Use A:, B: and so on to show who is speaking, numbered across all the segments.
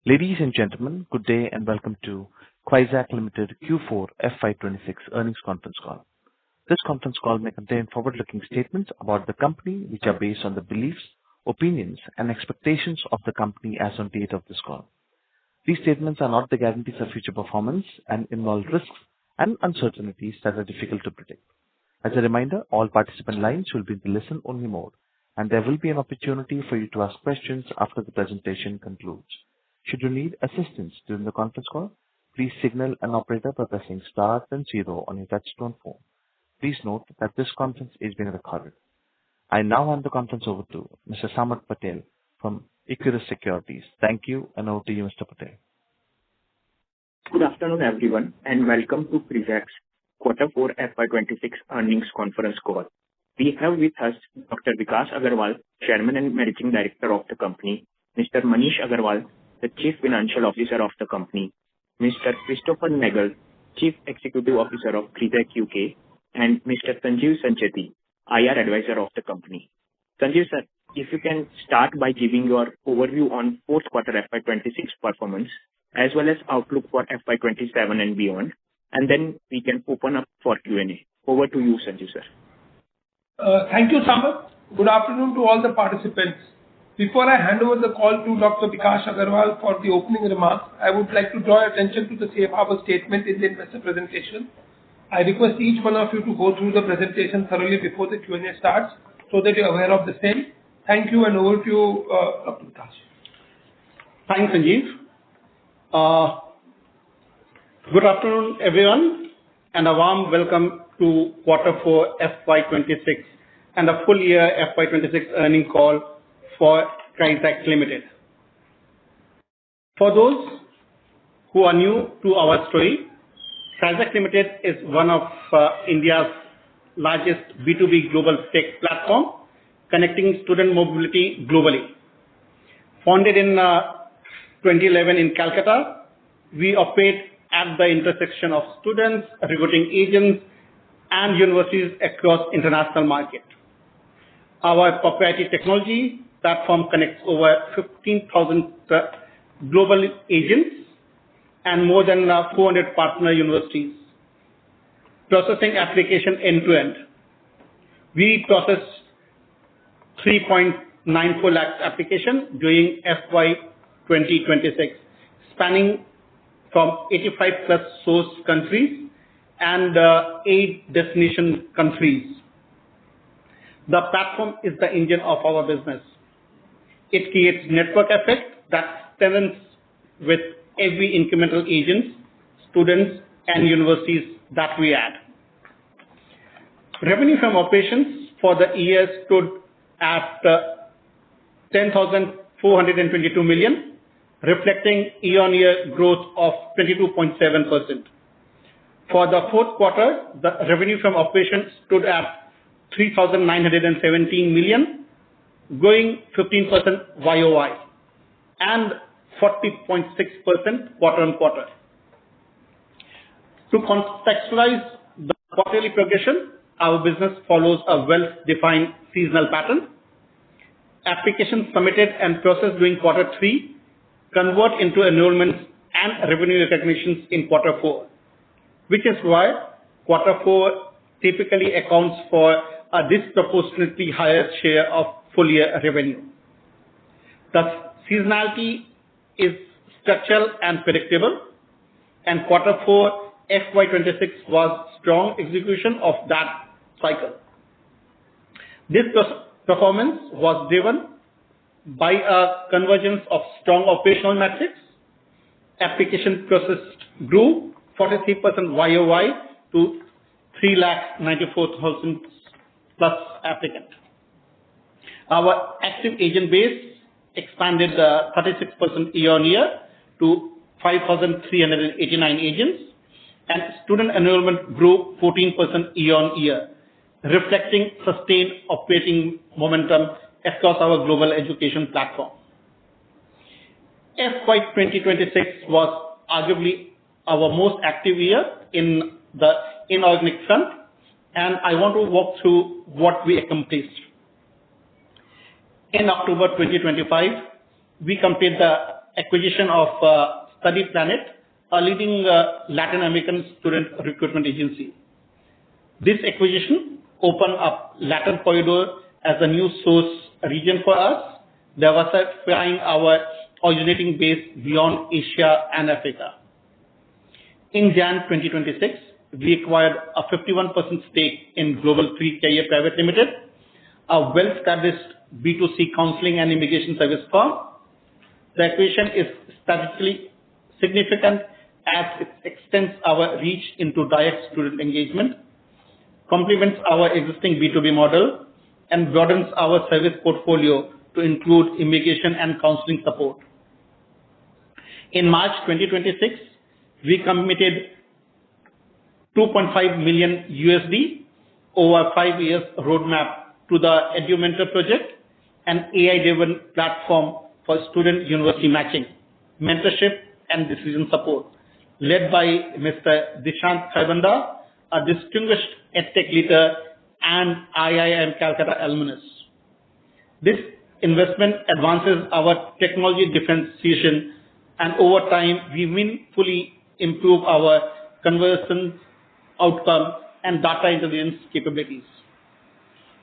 A: Ladies and gentlemen, good day and welcome to Crizac Limited Q4 FY26 earnings conference call. This conference call may contain forward-looking statements about the company, which are based on the beliefs, opinions, and expectations of the company as on date of this call. These statements are not the guarantees of future performance and involve risks and uncertainties that are difficult to predict. As a reminder, all participant lines will be in the listen-only mode, and there will be an opportunity for you to ask questions after the presentation concludes. Should you need assistance during the conference call, please signal an operator by pressing star then 0 on your touchtone phone. Please note that this conference is being recorded. I now hand the conference over to Mr. Samarth Patel from Equirus Securities. Thank you, and over to you, Mr. Patel.
B: Good afternoon, everyone, and welcome to Crizac's Q4 FY26 earnings conference call. We have with us Dr. Vikas Agarwal, Chairman and Managing Director of the company, Mr. Manish Agarwal, the Chief Financial Officer of the company, Mr. Christopher Nagle, Chief Executive Officer of Crizac UK, and Mr. Sanjeev Sancheti, IR Advisor of the company. Sanjeev sir, if you can start by giving your overview on fourth quarter FY26 performance, as well as outlook for FY27 and beyond, and then we can open up for Q&A. Over to you, Sanjeev sir.
C: Thank you, Samarth. Good afternoon to all the participants. Before I hand over the call to Dr. Vikas Agarwal for the opening remarks, I would like to draw attention to the safe harbor statement in the investor presentation. I request each one of you to go through the presentation thoroughly before the Q&A starts so that you're aware of the same. Thank you, and over to you, Dr. Vikas.
D: Thanks, Sanjeev. Good afternoon, everyone, and a warm welcome to Q4 FY26 and a full year FY26 earning call for Crizac Limited. For those who are new to our story, Crizac Limited is one of India's largest B2B global tech platform, connecting student mobility globally. Founded in 2011 in Calcutta, we operate at the intersection of students, recruiting agents, and universities across international market. Our proprietary technology platform connects over 15,000 global agents and more than 400 partner universities, processing application end-to-end. We processed 3.94 lakh applications during FY 2026, spanning from 85 plus source countries and 8 destination countries. The platform is the engine of our business. It creates network effect that strengthens with every incremental agents, students, and universities that we add. Revenue from operations for the year stood at 10,422 million, reflecting year-on-year growth of 22.7%. For the fourth quarter, the revenue from operations stood at 3,917 million, growing 15% YOY and 40.6% quarter-on-quarter. To contextualize the quarterly progression, our business follows a well-defined seasonal pattern. Applications submitted and processed during quarter 3 convert into enrollments and revenue recognitions in quarter 4, which is why quarter 4 typically accounts for a disproportionately higher share of full year revenue. The seasonality is structural and predictable, and quarter 4 FY26 was strong execution of that cycle. This performance was driven by a convergence of strong operational metrics. Application processed grew 43% YOY to 3,94,000 plus applicants. Our active agent base expanded 36% year-on-year to 5,389 agents, and student enrollment grew 14% year-on-year, reflecting sustained operating momentum across our global education platform. FY 2026 was arguably our most active year in the inorganic front, and I want to walk through what we accomplished. In October 2025, we completed the acquisition of Study Planet, a leading Latin American student recruitment agency. This acquisition opened up Latin corridor as a new source region for us, diversifying our originating base beyond Asia and Africa. In Jan 2026, we acquired a 51% stake in Global 3 Career Private Limited, a well-established B2C counseling and immigration service firm. The acquisition is strategically significant as it extends our reach into direct student engagement, complements our existing B2B model, and broadens our service portfolio to include immigration and counseling support. In March 2026, we committed $2.5 million USD over 5 years roadmap to the EduMentor project, an AI-driven platform for student university matching, mentorship, and decision support, led by Mr. Dishant Kharbanda, a distinguished EdTech leader and IIM Calcutta alumnus. This investment advances our technology differentiation, and over time, we meaningfully improve our conversion outcome and data intelligence capabilities.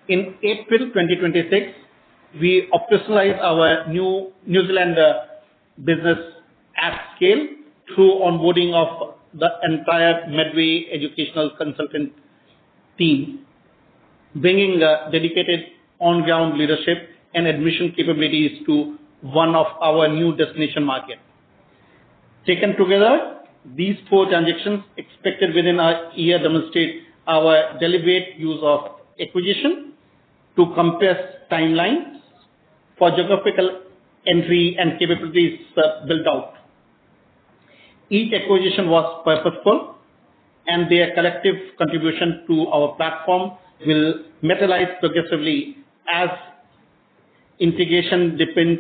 D: In April 2026, we operationalized our New Zealand business at scale through onboarding of the entire Medway educational consultant team, bringing dedicated on-ground leadership and admission capabilities to one of our new destination market. Taken together, these 4 transactions expected within a year demonstrate our deliberate use of acquisition to compress timelines for geographical entry and capabilities built out. Each acquisition was purposeful, and their collective contribution to our platform will materialize progressively as integration deepens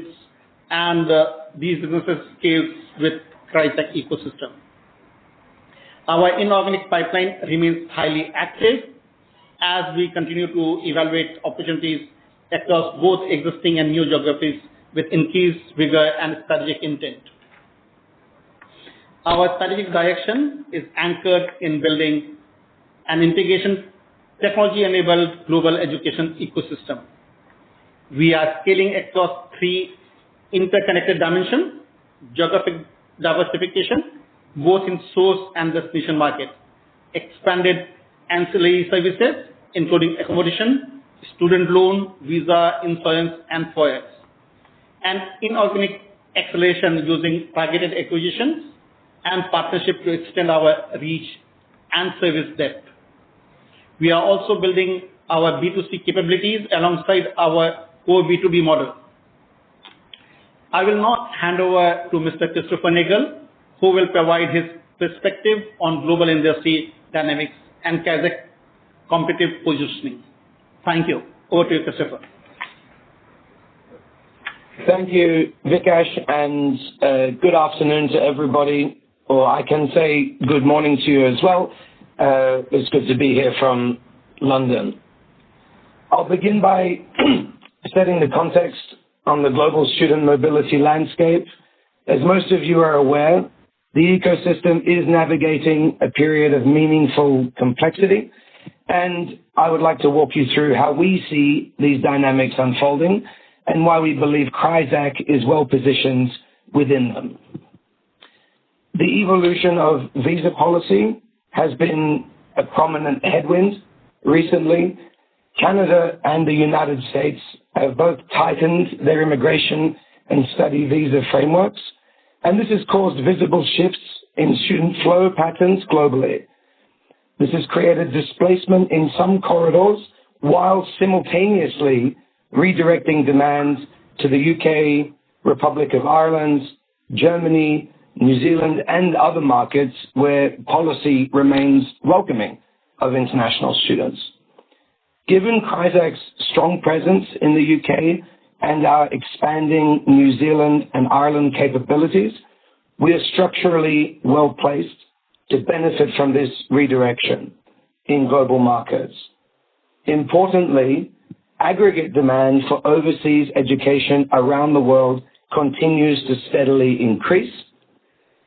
D: and these businesses scale with Crizac ecosystem. Our inorganic pipeline remains highly active as we continue to evaluate opportunities across both existing and new geographies with increased vigor and strategic intent. Our strategic direction is anchored in building an integration technology-enabled global education ecosystem. We are scaling across 3 interconnected dimensions: geographic diversification, both in source and destination market, expanded ancillary services, including accommodation, student loan, visa, insurance, and forex, and inorganic acceleration using targeted acquisitions and partnership to extend our reach and service depth. We are also building our B2C capabilities alongside our core B2B model. I will now hand over to Mr. Christopher Nagel, who will provide his perspective on global industry dynamics and Crizac competitive positioning. Thank you. Over to you, Christopher.
E: Thank you, Vikash, and good afternoon to everybody, or I can say good morning to you as well. It's good to be here from London. I'll begin by setting the context on the global student mobility landscape. As most of you are aware, the ecosystem is navigating a period of meaningful complexity, and I would like to walk you through how we see these dynamics unfolding and why we believe Crizac is well positioned within them. The evolution of visa policy has been a prominent headwind recently. Canada and the United States have both tightened their immigration and study visa frameworks, and this has caused visible shifts in student flow patterns globally. This has created displacement in some corridors while simultaneously redirecting demand to the UK, Republic of Ireland, Germany, New Zealand, and other markets where policy remains welcoming of international students. Given Crizac's strong presence in the UK and our expanding New Zealand and Ireland capabilities, we are structurally well placed to benefit from this redirection in global markets. Importantly, aggregate demand for overseas education around the world continues to steadily increase.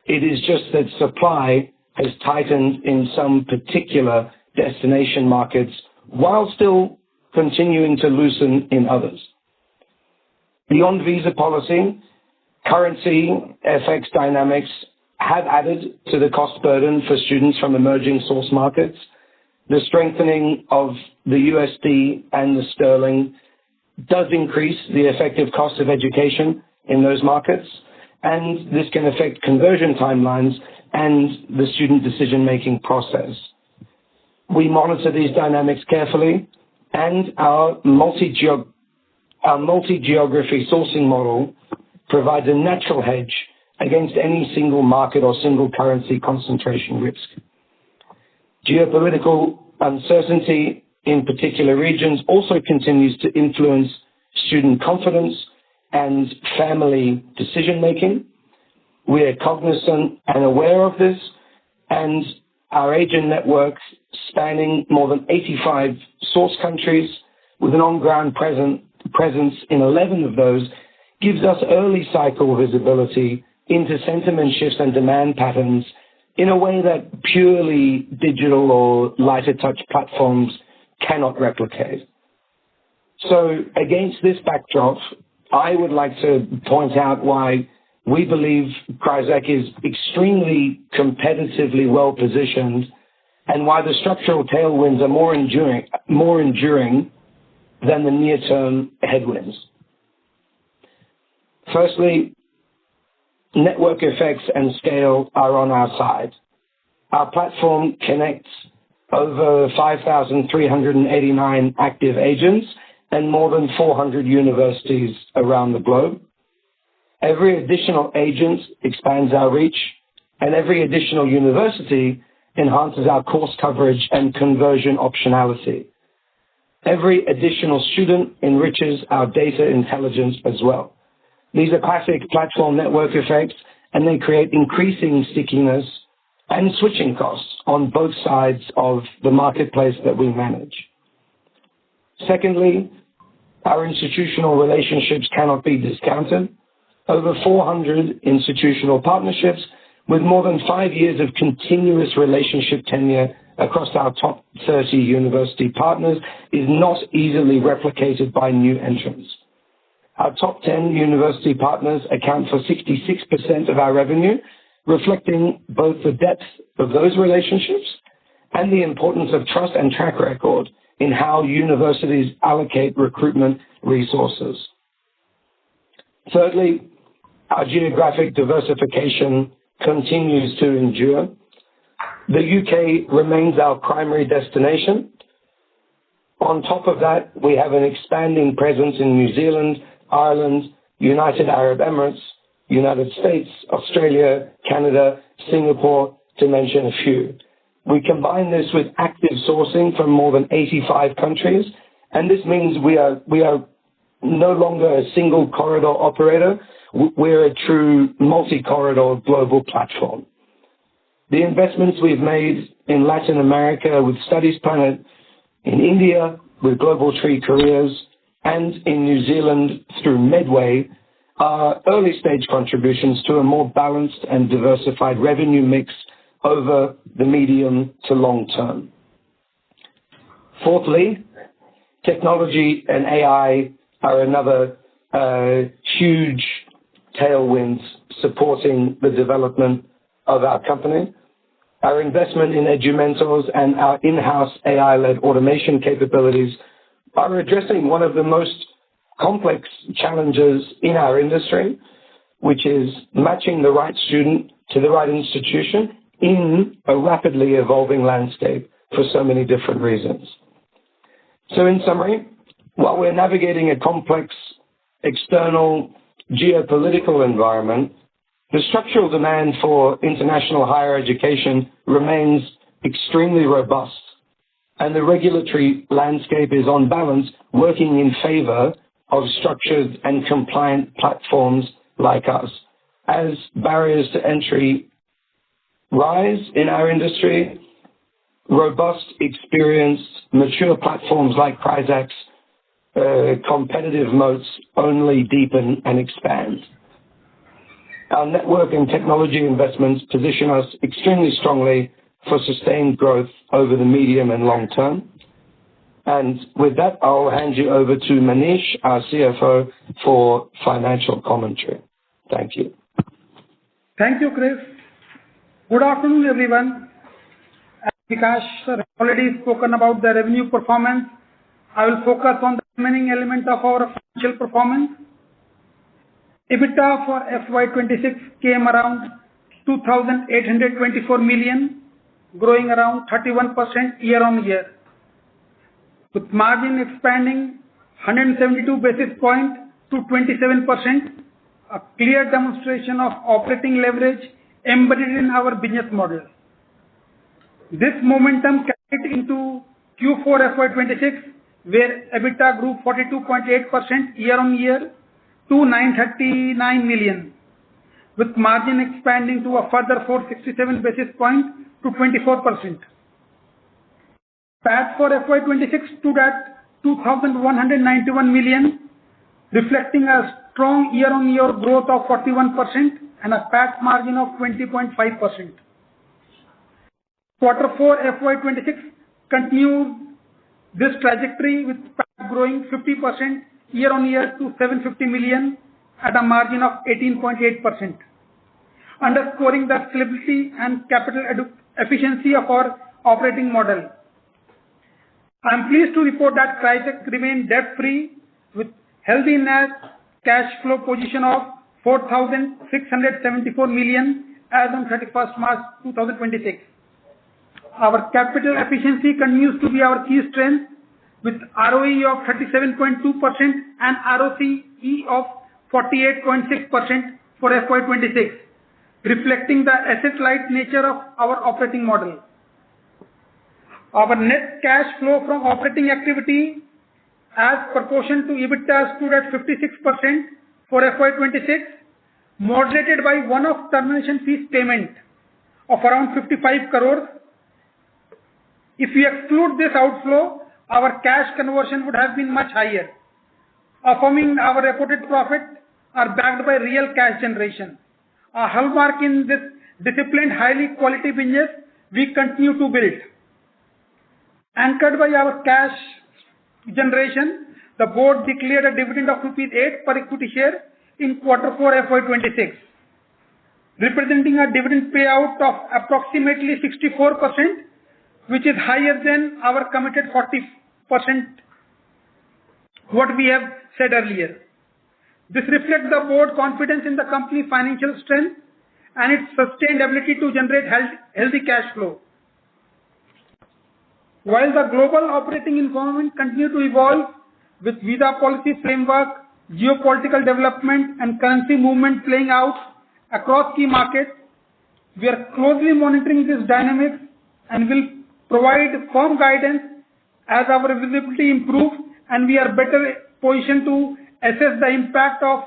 E: It is just that supply has tightened in some particular destination markets while still continuing to loosen in others. Beyond visa policy, currency, FX dynamics have added to the cost burden for students from emerging source markets. The strengthening of the USD and the sterling does increase the effective cost of education in those markets, and this can affect conversion timelines and the student decision-making process. We monitor these dynamics carefully, and our multi-geography sourcing model provides a natural hedge against any single market or single currency concentration risk. Geopolitical uncertainty in particular regions also continues to influence student confidence and family decision-making. We are cognizant and aware of this, and our agent network, spanning more than 85 source countries with an on-ground presence in 11 of those, gives us early cycle visibility into sentiment shifts and demand patterns in a way that purely digital or lighter touch platforms cannot replicate. So against this backdrop, I would like to point out why we believe Crizac is extremely competitively well positioned and why the structural tailwinds are more enduring than the near-term headwinds. Firstly, network effects and scale are on our side. Our platform connects over 5,389 active agents and more than 400 universities around the globe. Every additional agent expands our reach, and every additional university enhances our course coverage and conversion optionality. Every additional student enriches our data intelligence as well. These are classic platform network effects, and they create increasing stickiness and switching costs on both sides of the marketplace that we manage. Secondly, our institutional relationships cannot be discounted. Over 400 institutional partnerships with more than 5 years of continuous relationship tenure across our top 30 university partners is not easily replicated by new entrants. Our top 10 university partners account for 66% of our revenue, reflecting both the depth of those relationships and the importance of trust and track record in how universities allocate recruitment resources. Thirdly, our geographic diversification continues to endure. The UK remains our primary destination. On top of that, we have an expanding presence in New Zealand, Ireland, United Arab Emirates, United States, Australia, Canada, Singapore, to mention a few. We combine this with active sourcing from more than 85 countries, and this means we are no longer a single corridor operator. We're a true multi-corridor global platform. The investments we've made in Latin America with Studies Planet, in India with Global Tree Careers, and in New Zealand through Medway are early stage contributions to a more balanced and diversified revenue mix over the medium to long term. Fourthly, technology and AI are another huge tailwinds supporting the development of our company. Our investment in EduMentors and our in-house AI-led automation capabilities are addressing one of the most complex challenges in our industry, which is matching the right student to the right institution in a rapidly evolving landscape for so many different reasons. So in summary, while we're navigating a complex external geopolitical environment, the structural demand for international higher education remains extremely robust, and the regulatory landscape is on balance working in favor of structured and compliant platforms like us. As barriers to entry rise in our industry, robust, experienced, mature platforms like Crizac's competitive moats only deepen and expand. Our network and technology investments position us extremely strongly for sustained growth over the medium and long term. And with that, I'll hand you over to Manish, our CFO, for financial commentary. Thank you.
F: Thank you, Chris. Good afternoon, everyone. As Vikas sir has already spoken about the revenue performance, I will focus on the remaining element of our financial performance. EBITDA for FY26 came around 2,824 million, growing around 31% year-on-year, with margin expanding 172 basis points to 27%, a clear demonstration of operating leverage embedded in our business model. This momentum carried into Q4 FY26, where EBITDA grew 42.8% year-on-year to 939 million, with margin expanding to a further 467 basis points to 24%. PAT for FY26 stood at 2,191 million, reflecting a strong year-on-year growth of 41% and a PAT margin of 20.5%. Quarter 4 FY26 continued this trajectory, with PAT growing 50% year-on-year to 750 million at a margin of 18.8%, underscoring the scalability and capital efficiency of our operating model. I am pleased to report that Crizac remained debt-free with healthy net cash flow position of 4,674 million as on 31st March 2026. Our capital efficiency continues to be our key strength, with ROE of 37.2% and ROCE of 48.6% for FY26, reflecting the asset-light nature of our operating model. Our net cash flow from operating activity as proportion to EBITDA stood at 56% for FY26, moderated by one-off termination fees payment of around 55 crores. If we exclude this outflow, our cash conversion would have been much higher, affirming our reported profit are backed by real cash generation, a hallmark in this disciplined, highly quality business we continue to build. Anchored by our cash generation, the board declared a dividend of rupees 8 per equity share in quarter 4 FY26, representing a dividend payout of approximately 64%, which is higher than our committed 40%, what we have said earlier. This reflects the board's confidence in the company's financial strength and its sustained ability to generate healthy cash flow. While the global operating environment continues to evolve with visa policy framework, geopolitical development and currency movement playing out across key markets, we are closely monitoring this dynamics and will provide firm guidance as our visibility improves and we are better positioned to assess the impact of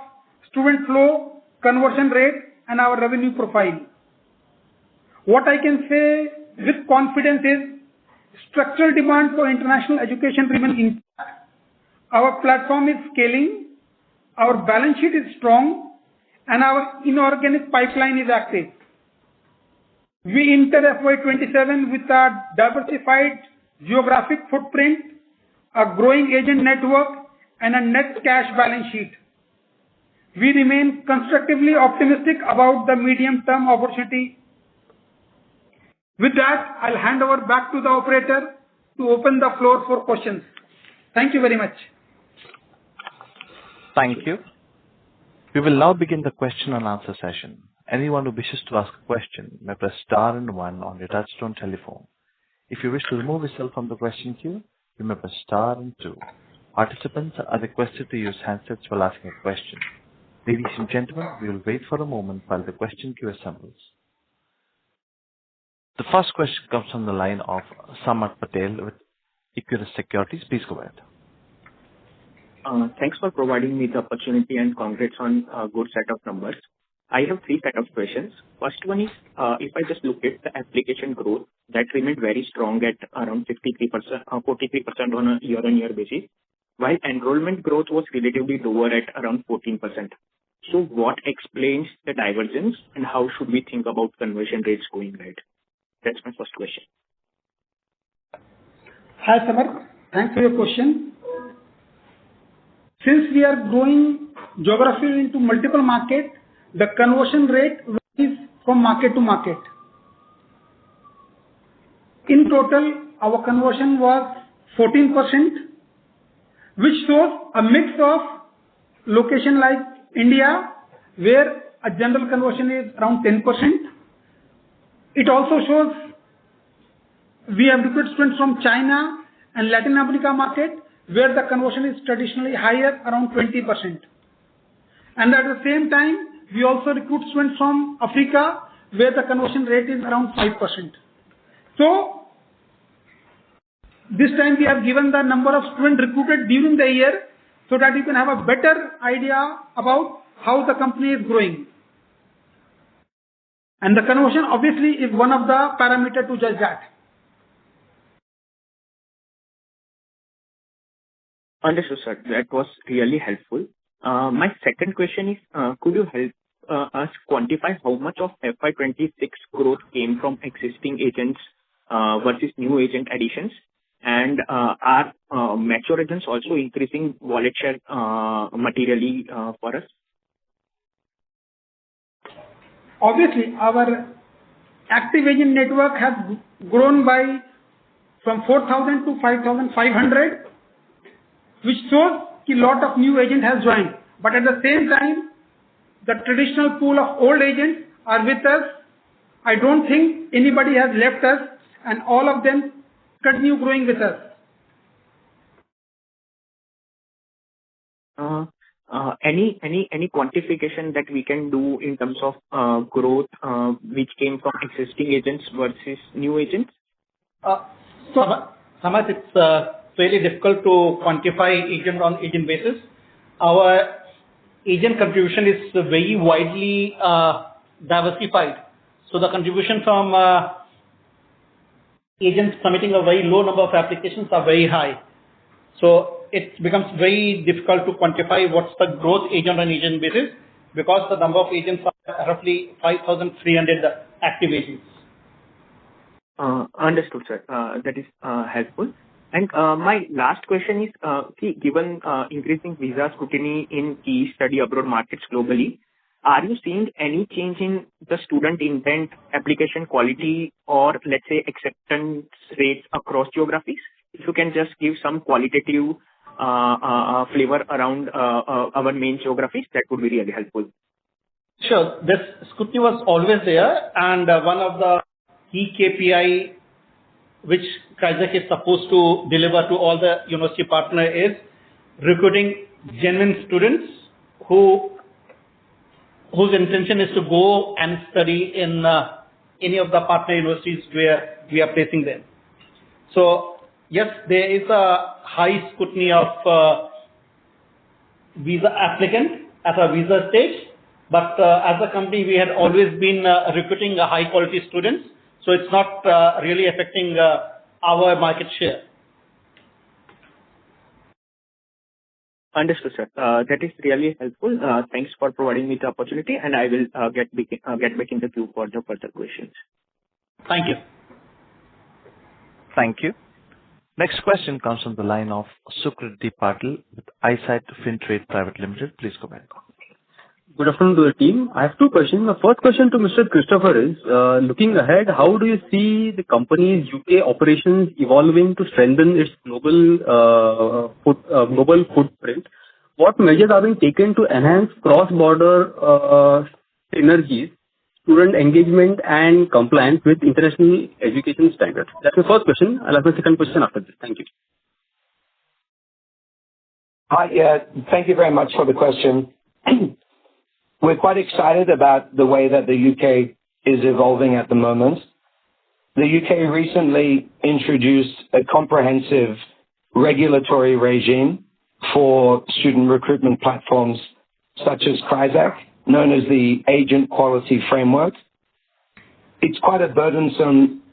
F: student flow, conversion rate and our revenue profile. What I can say with confidence is structural demand for international education remains intact. Our platform is scaling, our balance sheet is strong, and our inorganic pipeline is active. We enter FY27 with a diversified geographic footprint, a growing agent network, and a net cash balance sheet. We remain constructively optimistic about the medium-term opportunity. With that, I'll hand over back to the operator to open the floor for questions. Thank you very much.
A: Thank you. We will now begin the question and answer session. Anyone who wishes to ask a question may press star and 1 on your touchtone telephone. If you wish to remove yourself from the question queue, you may press star and 2. Participants are requested to use handsets while asking a question. Ladies and gentlemen, we will wait for a moment while the question queue assembles. The first question comes from the line of Samarth Patel with Equirus Securities. Please go ahead.
B: Thanks for providing me the opportunity and congrats on a good set of numbers. I have 3 set of questions. First one is, if I just look at the application growth, that remained very strong at around 53%, 43% on a year-on-year basis, while enrollment growth was relatively lower at around 14%. So what explains the divergence, and how should we think about conversion rates going ahead? That's my first question.
F: Hi, Samar. Thanks for your question. Since we are growing geographically into multiple markets, the conversion rate varies from market to market. In total, our conversion was 14%, which shows a mix of location like India, where a general conversion is around 10%. It also shows we have recruited students from China and Latin America market, where the conversion is traditionally higher, around 20%. And at the same time, we also recruit students from Africa, where the conversion rate is around 5%. So, this time we have given the number of students recruited during the year, so that you can have a better idea about how the company is growing. And the conversion obviously is one of the parameters to judge that.
B: Understood, sir. That was really helpful. My second question is, could you help us quantify how much of FY26 growth came from existing agents versus new agent additions? And are mature agents also increasing wallet share materially for us?
F: Obviously, our active agent network has grown by from 4,000 to 5,500, which shows a lot of new agents have joined. But at the same time, the traditional pool of old agents are with us. I don't think anybody has left us, and all of them continue growing with us.
B: Any quantification that we can do in terms of growth which came from existing agents versus new agents?
D: Samarth, it's really difficult to quantify agent on agent basis. Our agent contribution is very widely diversified. So the contribution from agents submitting a very low number of applications are very high. So it becomes very difficult to quantify what's the growth agent on agent basis, because the number of agents are roughly 5,300 active agents.
B: Understood, sir. That is helpful. And my last question is, given increasing visa scrutiny in key study abroad markets globally, are you seeing any change in the student intent, application quality, or let's say acceptance rates across geographies? If you can just give some qualitative flavor around our main geographies, that would be really helpful.
D: Sure. This scrutiny was always there, and one of the key KPI which Crizac is supposed to deliver to all the university partner is recruiting genuine students whose intention is to go and study in any of the partner universities where we are placing them. So yes, there is a high scrutiny of visa applicant at a visa stage, but as a company we had always been recruiting high quality students, so it's not really affecting our market share.
B: Understood, sir. That is really helpful. Thanks for providing me the opportunity, and I will get back in the queue for the further questions.
D: Thank you.
A: Thank you. Next question comes from the line of Sukriti Patil with Eyesight Fintrade Private Limited. Please go ahead.
G: Good afternoon to the team. I have two questions. The first question to Mr. Christopher is, looking ahead, how do you see the company's UK operations evolving to strengthen its global footprint? What measures are being taken to enhance cross-border synergies, student engagement, and compliance with international education standards? That's my first question. I'll have my second question after this. Thank you.
E: Thank you very much for the question. We're quite excited about the way that the UK is evolving at the moment. The UK recently introduced a comprehensive regulatory regime for student recruitment platforms such as Crizac, known as the Agent Quality Framework. It's quite a burdensome,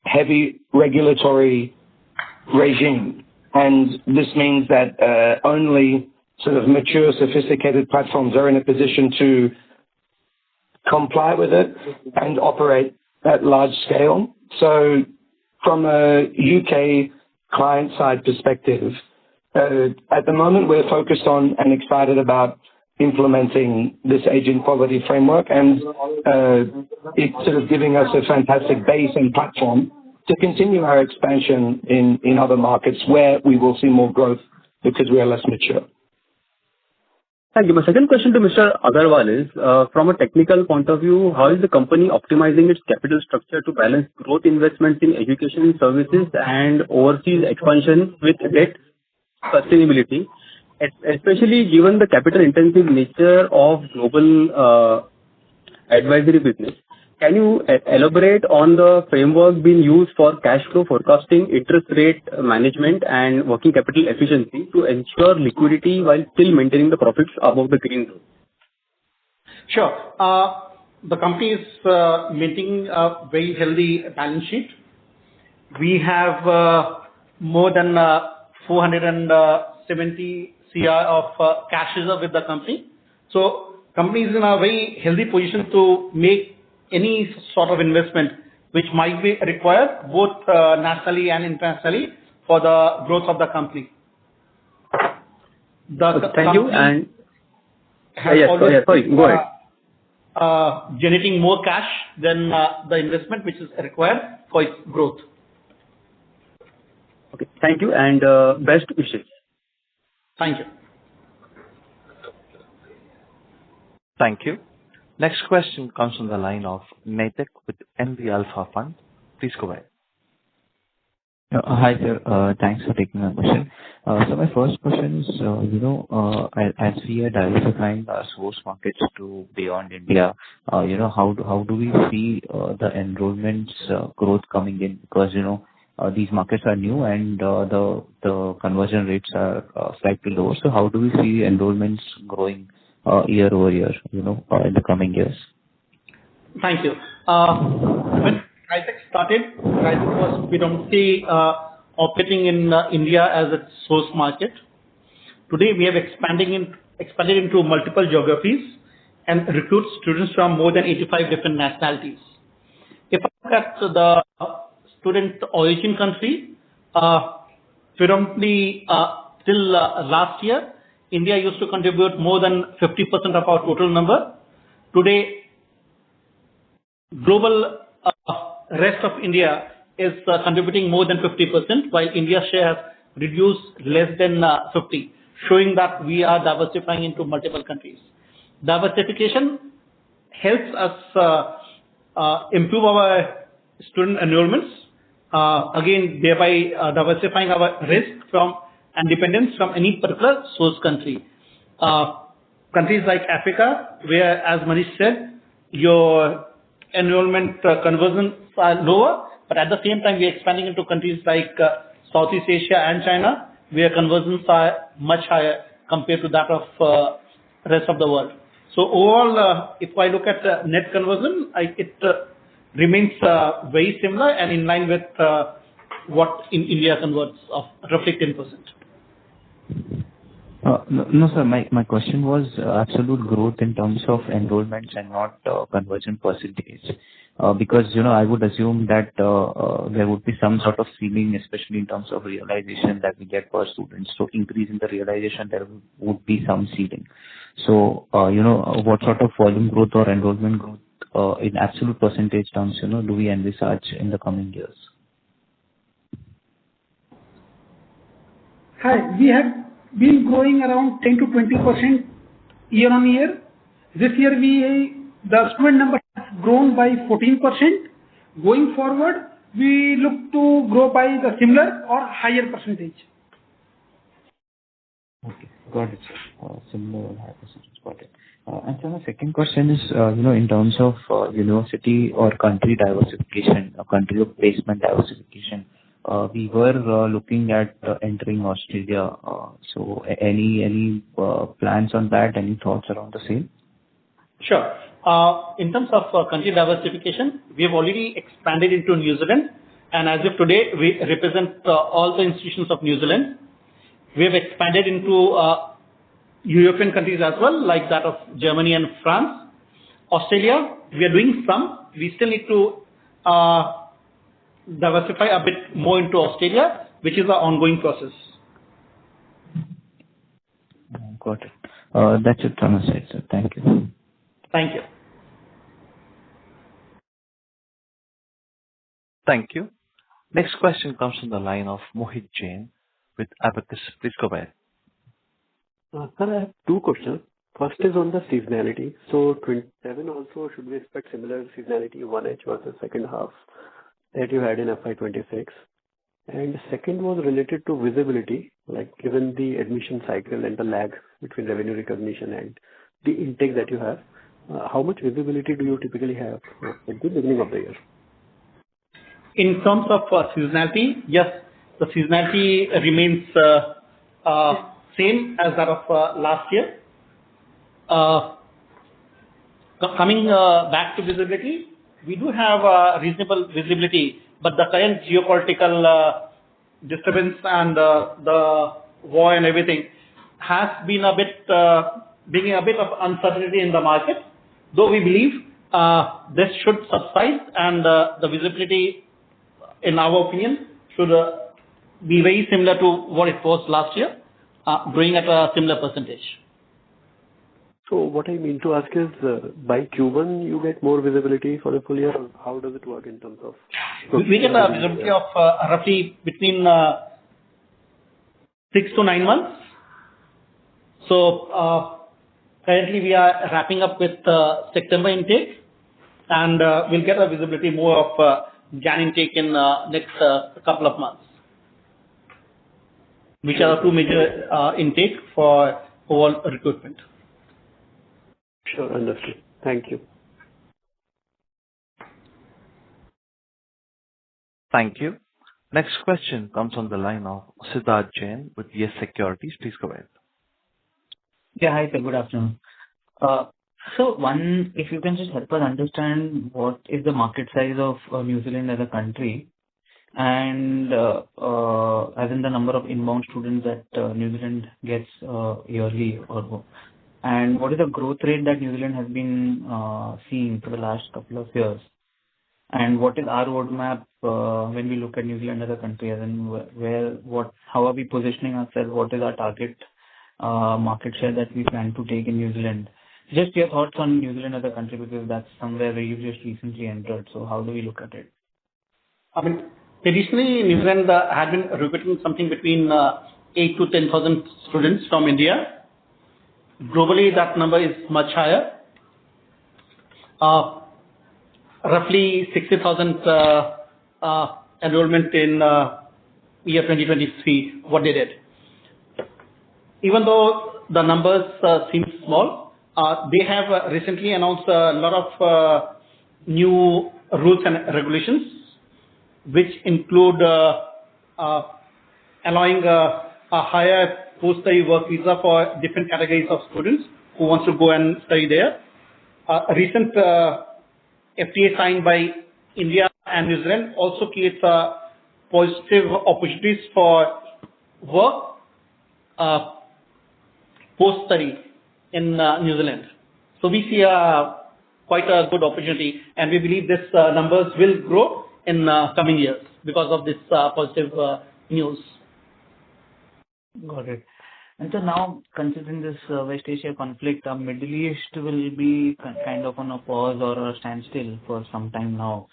E: heavy regulatory regime, and this means that only sort of mature, sophisticated platforms are in a position to comply with it and operate at large scale. So from a UK client side perspective, at the moment we're focused on and excited about implementing this agent quality framework, and it's sort of giving us a fantastic base and platform to continue our expansion in other markets where we will see more growth because we are less mature.
G: Thank you. My second question to Mr. Agarwal is, from a technical point of view, how is the company optimizing its capital structure to balance growth investments in education services and overseas expansion with debt sustainability, especially given the capital-intensive nature of global advisory business? Can you elaborate on the framework being used for cash flow forecasting, interest rate management, and working capital efficiency to ensure liquidity while still maintaining the profits above the green zone?
D: Sure. The company is maintaining a very healthy balance sheet. We have more than 470 CR of cash reserve with the company. So company is in a very healthy position to make any sort of investment which might be required both nationally and internationally for the growth of the company.
G: Thank you. And sorry, go ahead.
D: Generating more cash than the investment which is required for its growth.
G: Okay, thank you, and best wishes.
D: Thank you.
A: Thank you. Next question comes from the line of Naitik with NV Alpha Fund. Please go ahead.
H: Hi, sir. Thanks for taking my question. So my first question is, as we are diversifying our source markets to beyond India, how do we see the enrollments growth coming in? Because, these markets are new and the conversion rates are slightly lower. So how do we see enrollments growing year over year, in the coming years?
D: Thank you. When Crizac started, Crizac was predominantly operating in India as its source market. Today, we have expanded into multiple geographies and recruit students from more than 85 different nationalities. If I look at the student origin country, predominantly till last year, India used to contribute more than 50% of our total number. Today, global rest of India is contributing more than 50%, while India's share has reduced less than 50, showing that we are diversifying into multiple countries. Diversification helps us improve our student enrollments, again, thereby diversifying our risk from and dependence from any particular source country. Countries like Africa, where, as Manish said, your enrollment conversions are lower, but at the same time, we are expanding into countries like Southeast Asia and China, where conversions are much higher compared to that of rest of the world. So overall, if I look at net conversion, it remains very similar and in line with what in India converts of roughly 10%.
H: No, sir. My question was absolute growth in terms of enrollments and not conversion percentage. Because, I would assume that there would be some sort of ceiling, especially in terms of realization that we get per student. So increase in the realization, there would be some ceiling. So, what sort of volume growth or enrollment growth in absolute percentage terms, do we envisage in the coming years?
F: Hi, we have been growing around 10 to 20% year on year. This year, the student number has grown by 14%. Going forward, we look to grow by the similar or higher percentage.
H: Okay, got it. Similar or higher percentage, got it. And so my second question is, in terms of university or country diversification, or country of placement diversification, we were looking at entering Australia. So any plans on that? Any thoughts around the same?
D: Sure. In terms of country diversification, we have already expanded into New Zealand, and as of today, we represent all the institutions of New Zealand. We have expanded into European countries as well, like that of Germany and France. Australia, we are doing some. We still need to diversify a bit more into Australia, which is an ongoing process.
H: Got it. That's it from my side, sir. Thank you.
D: Thank you.
A: Thank you. Next question comes from the line of Mohit Jain with Abacus. Please go ahead.
I: Sir, I have two questions. First is on the seasonality. So 27 also, should we expect similar seasonality, 1H versus second half that you had in FY26? And second was related to visibility, like given the admission cycle and the lag between revenue recognition and the intake that you have, how much visibility do you typically have at the beginning of the year?
D: In terms of seasonality, yes, the seasonality remains same as that of last year. Coming back to visibility, we do have reasonable visibility, but the current geopolitical disturbance and the war and everything has been a bit bringing a bit of uncertainty in the market. Though we believe this should subside, and the visibility, in our opinion, should be very similar to what it was last year, growing at a similar percentage.
I: So what I mean to ask is, by Q1 you get more visibility for the full year, or how does it work in terms of?
D: We get a visibility of roughly between 6 to 9 months. So currently we are wrapping up with September intake, and we'll get a visibility more of Jan intake in next couple of months, which are the two major intake for overall recruitment.
I: Sure, understood. Thank you.
A: Thank you. Next question comes on the line of Siddharth Jain with Yes Securities. Please go ahead.
H: Yeah, hi, sir. Good afternoon. So one, if you can just help us understand what is the market size of New Zealand as a country, and as in the number of inbound students that New Zealand gets yearly, or and what is the growth rate that New Zealand has been seeing for the last couple of years, and what is our roadmap when we look at New Zealand as a country, as in how are we positioning ourselves, what is our target market share that we plan to take in New Zealand? Just your thoughts on New Zealand as a country, because that's somewhere where you just recently entered. So how do we look at it?
D: I mean, traditionally New Zealand had been recruiting something between 8 to 10,000 students from India. Globally, that number is much higher. Roughly 60,000 enrollment in year 2023, what they did. Even though the numbers seem small, they have recently announced a lot of new rules and regulations, which include allowing a higher post-study work visa for different categories of students who wants to go and study there. A recent FTA signed by India and New Zealand also creates positive opportunities for work post-study in New Zealand. So we see quite a good opportunity, and we believe this numbers will grow in coming years because of this positive news.
H: Got it. And so now, considering this West Asia conflict, Middle East will be kind of on a pause or a standstill for some time now.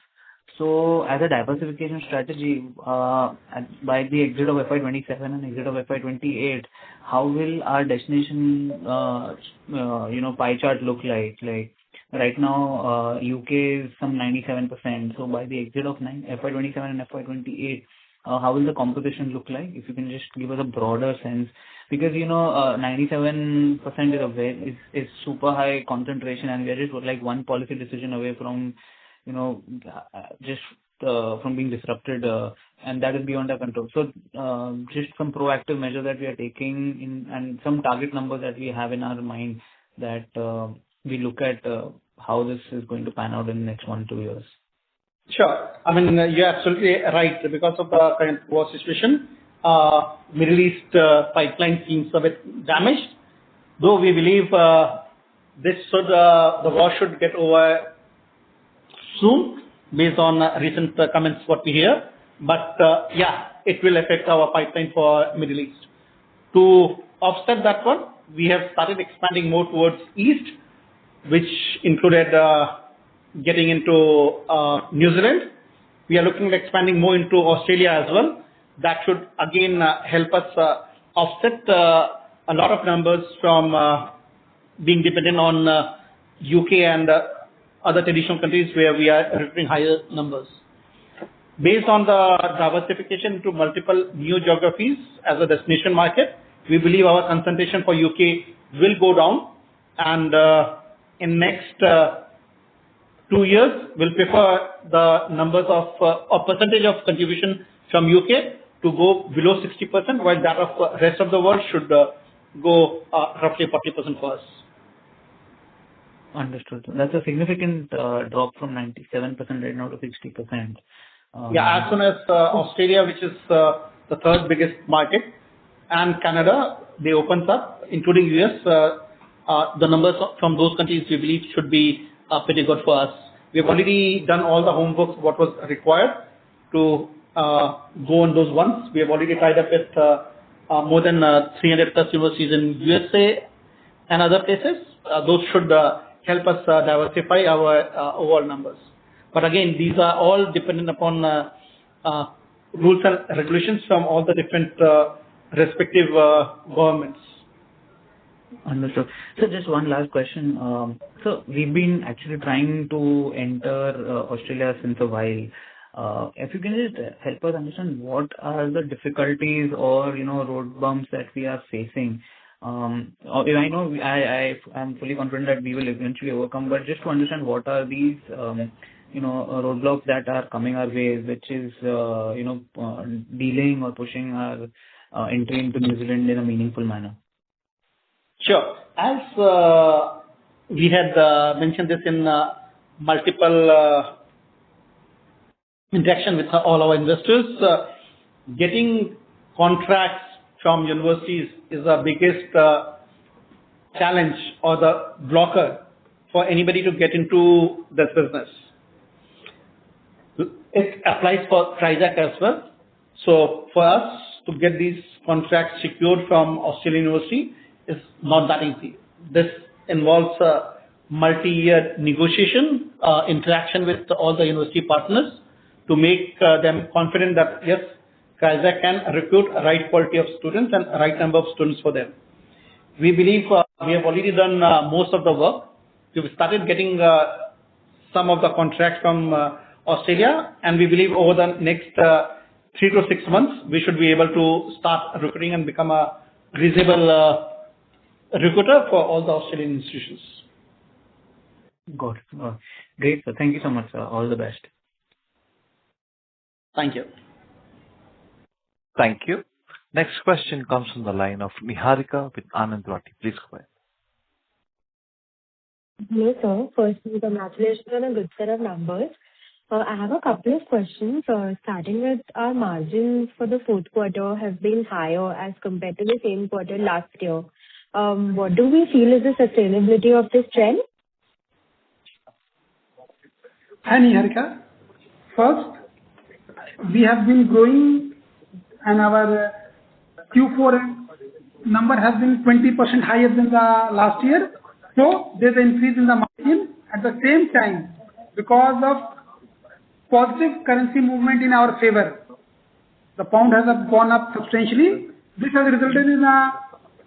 H: So as a diversification strategy, by the exit of FY27 and exit of FY28, how will our destination, pie chart look like? Like right now, UK is some 97%. So by the exit of FY27 and FY28, how will the composition look like? If you can just give us a broader sense, because 97% is super high concentration, and we are just like one policy decision away from from being disrupted, and that is beyond our control. So just some proactive measure that we are taking and some target numbers that we have in our mind that we look at how this is going to pan out in the next 1-2 years.
D: Sure. I mean, you're absolutely right. Because of the current war situation, Middle East pipeline seems a bit damaged. though we believe the war should get over soon based on recent comments what we hear. But yeah, it will affect our pipeline for Middle East. To offset that one, we have started expanding more towards East, which included getting into New Zealand. We are looking at expanding more into Australia as well. That should again help us offset a lot of numbers from being dependent on UK and other traditional countries where we are recruiting higher numbers. Based on the diversification into multiple new geographies as a destination market, we believe our concentration for UK will go down, and in next 2 years, we'll prefer the numbers of or percentage of contribution from UK to go below 60%, while that of rest of the world should go roughly 40% for us.
H: Understood. That's a significant drop from 97% right now to 60%.
D: Yeah, as soon as Australia, which is the third biggest market, and Canada, they opens up, including US, the numbers from those countries we believe should be pretty good for us. We have already done all the homework what was required to go on those ones. We have already tied up with more than 300 plus universities in USA and other places. Those should help us diversify our overall numbers. But again, these are all dependent upon rules and regulations from all the different respective governments.
H: Understood. So just one last question. So we've been actually trying to enter Australia since a while. If you can just help us understand what are the difficulties or road bumps that we are facing. I know I'm fully confident that we will eventually overcome, but just to understand what are these roadblocks that are coming our way, which is delaying or pushing our entry into New Zealand in a meaningful manner.
D: Sure. As we had mentioned this in multiple interaction with all our investors, getting contracts from universities is the biggest challenge or the blocker for anybody to get into this business. It applies for Crizac as well. So for us to get these contracts secured from Australian University is not that easy. This involves a multi-year negotiation, interaction with all the university partners to make them confident that yes, Crizac can recruit a right quality of students and a right number of students for them. We believe we have already done most of the work. We've started getting some of the contracts from Australia, and we believe over the next 3 to 6 months, we should be able to start recruiting and become a reasonable recruiter for all the Australian institutions.
H: Got it. Great, sir. Thank you so much, sir. All the best.
D: Thank you.
A: Thank you. Next question comes from the line of Niharika with Anand Rathi. Please go ahead.
J: Hello, sir. Firstly, congratulations on a good set of numbers. I have a couple of questions. Starting with our margins for the fourth quarter have been higher as compared to the same quarter last year. What do we feel is the sustainability of this trend?
F: Hi, Niharika. First, we have been growing and our Q4 number has been 20% higher than the last year. So there's an increase in the margin. At the same time, because of positive currency movement in our favor, the pound has gone up substantially. This has resulted in a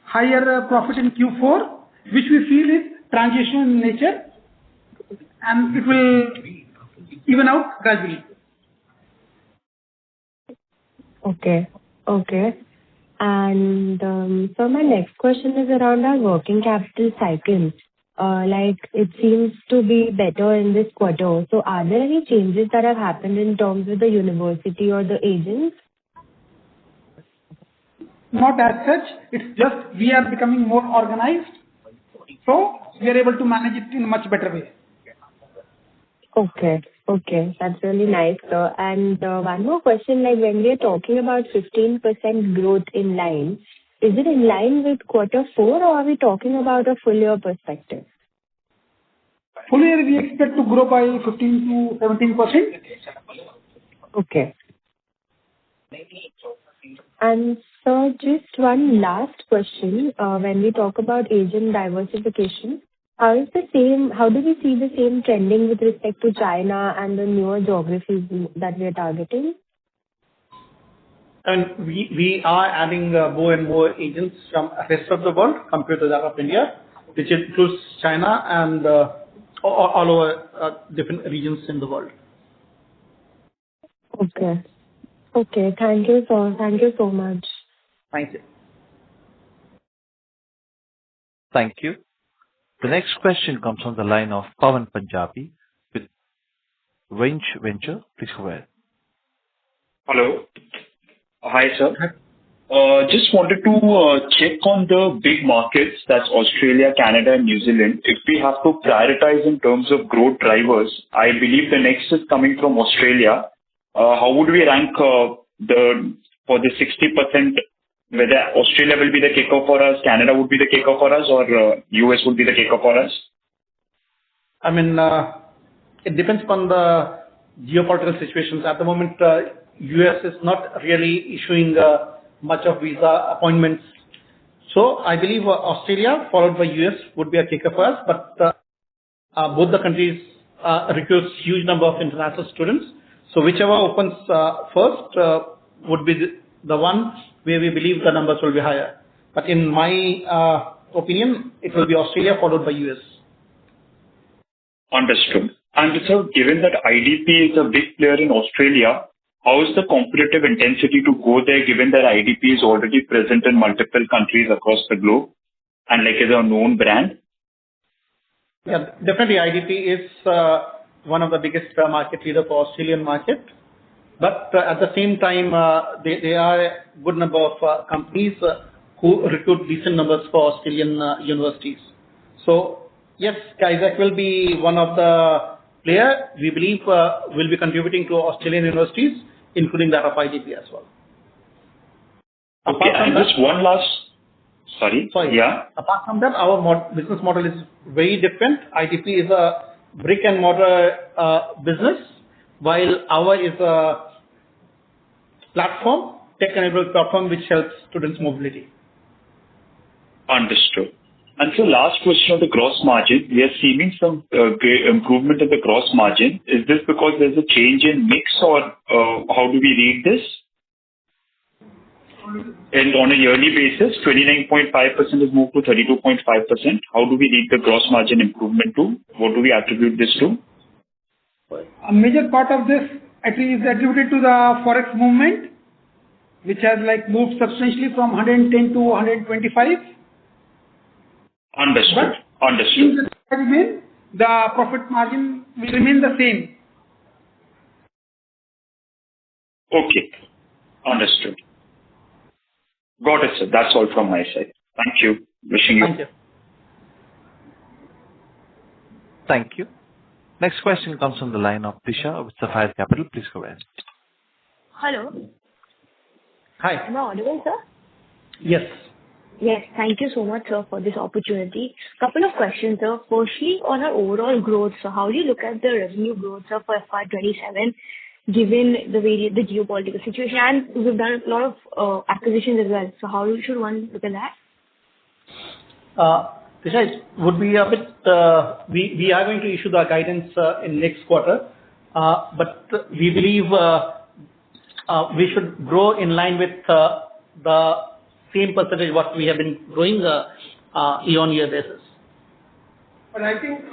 F: higher profit in Q4, which we feel is transitional in nature, and it will even out gradually.
J: Okay. And so my next question is around our working capital cycle. It seems to be better in this quarter. So are there any changes that have happened in terms of the university or the agents?
F: Not as such. It's just we are becoming more organized. So we are able to manage it in a much better way.
J: Okay. That's really nice, sir. And one more question, when we are talking about 15% growth in line, is it in line with quarter 4 or are we talking about a full year perspective?
F: Full year, we expect to grow by 15 to 17%.
J: Okay. And so just one last question. When we talk about agent diversification, how do we see the same trending with respect to China and the newer geographies that we are targeting?
D: And we are adding more and more agents from the rest of the world compared to that of India, which includes China and all over different regions in the world.
J: Okay. Okay. Thank you so much.
D: Thank you.
A: Thank you. The next question comes from the line of Pawan Punjabi with Range Venture. Please go ahead.
K: Hello. Hi, sir. Just wanted to check on the big markets, that's Australia, Canada, and New Zealand. If we have to prioritize in terms of growth drivers, I believe the next is coming from Australia. How would we rank for the 60%, whether Australia will be the kicker for us, Canada would be the kicker for us, or US would be the kicker for us?
D: I mean, it depends on the geopolitical situations. At the moment, US is not really issuing much of visa appointments. So I believe Australia followed by US would be a kicker for us, but both the countries recruit huge number of international students. So whichever opens first would be the one where we believe the numbers will be higher. But in my opinion, it will be Australia followed by US.
K: Understood. And so given that IDP is a big player in Australia, how is the competitive intensity to go there given that IDP is already present in multiple countries across the globe and like is a known brand?
D: Yeah, definitely IDP is one of the biggest market leader for Australian market. But at the same time, there are a good number of companies who recruit decent numbers for Australian universities. So yes, Crizac will be one of the players we believe will be contributing to Australian universities, including that of IDP as well.
K: Okay, and just one last... Sorry. Yeah.
D: Apart from that, our business model is very different. IDP is a brick and mortar business, while our is a platform, tech-enabled platform which helps students' mobility.
K: Understood. And so last question on the gross margin. We are seeing some improvement in the gross margin. Is this because there's a change in mix or how do we read this? And on a yearly basis, 29.5% has moved to 32.5%. How do we read the gross margin improvement to? What do we attribute this to?
F: A major part of this actually is attributed to the forex movement, which has moved substantially from 110 to 125.
K: Understood.
F: But
K: Understood.
F: in this segment, the profit margin will remain the same.
K: Okay. Understood. Got it, sir. That's all from my side. Thank you. Wishing you.
D: Thank you.
A: Thank you. Next question comes from the line of Disha with Sapphire Capital. Please go ahead.
L: Hello.
D: Hi.
L: Am I audible, sir?
D: Yes.
L: Yes. Thank you so much, sir, for this opportunity. Couple of questions, sir. Firstly, on our overall growth, so how do you look at the revenue growth, sir, for FY27, given the geopolitical situation? And we've done a lot of acquisitions as well. So how should one look at that?
D: Disha, it would be a bit, we are going to issue the guidance in next quarter, but we believe we should grow in line with the same percentage what we have been growing year-on-year basis.
C: But I think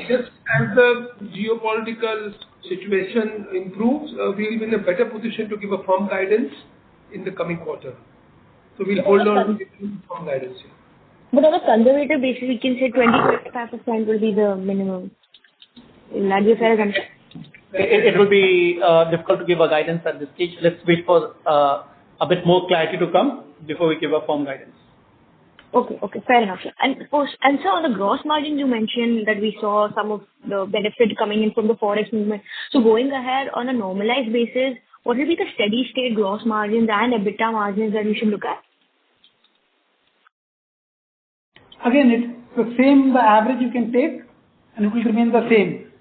C: just as the geopolitical situation improves, we'll be in a better position to give a firm guidance in the coming quarter. So we'll hold on to giving firm guidance here.
L: But on a conservative basis, we can say 20-25% will be the minimum. Will that be fair assumption?
D: It will be difficult to give a guidance at this stage. Let's wait for a bit more clarity to come before we give a firm guidance.
L: Okay, fair enough. And so on the gross margin, you mentioned that we saw some of the benefit coming in from the forex movement. So going ahead on a normalized basis, what will be the steady state gross margins and EBITDA margins that we should look at?
F: again, it's the same, the average you can take, and it will remain the same.